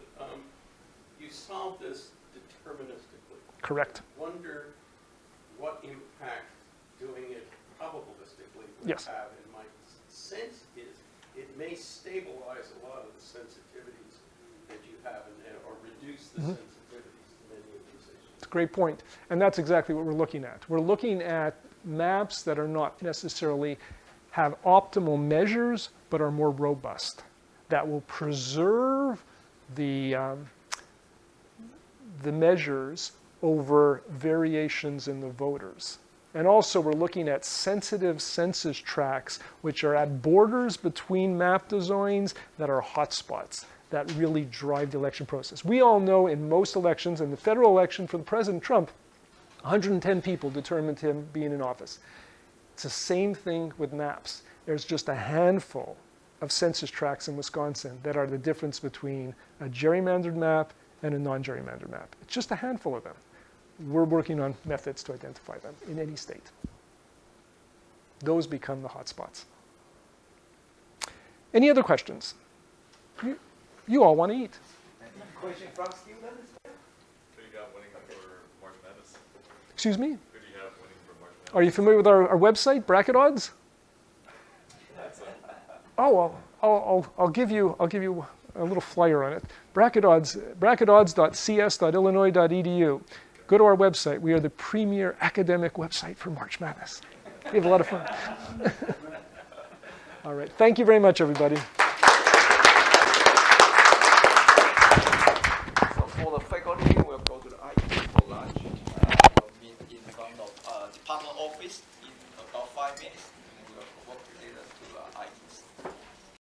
you solved this deterministically. Correct. I wonder what impact doing it probabilistically would Yes. have. And my sense is it may stabilize a lot of the sensitivities that you have or reduce the sensitivities to many of these issues. It's a great point. And that's exactly what we're looking at. We're looking at maps that are not necessarily have optimal measures, but are more robust, that will preserve the measures over variations in the voters. And also we're looking at sensitive census tracts, which are at borders between map designs that are hotspots that really drive the election process. We all know in most elections, in the federal election for the President Trump, 110 people determined him being in office. It's the same thing with maps. There's just a handful of census tracts in Wisconsin that are the difference between a gerrymandered map and a non-gerrymandered map. It's just a handful of them. We're working on methods to identify them in any state. Those become the hotspots. Any other questions? You all want to eat. Any question from students? Who you got winning for March Madness? Excuse me? Who do you have winning for March Madness? Are you familiar with our website, Bracket Odds? Oh, I'll give you a little flyer on it. Bracket Odds, bracketodds.cs.illinois.edu. Go to our website. We are the premier academic website for March Madness. We have a lot of fun. All right. Thank you very much, everybody.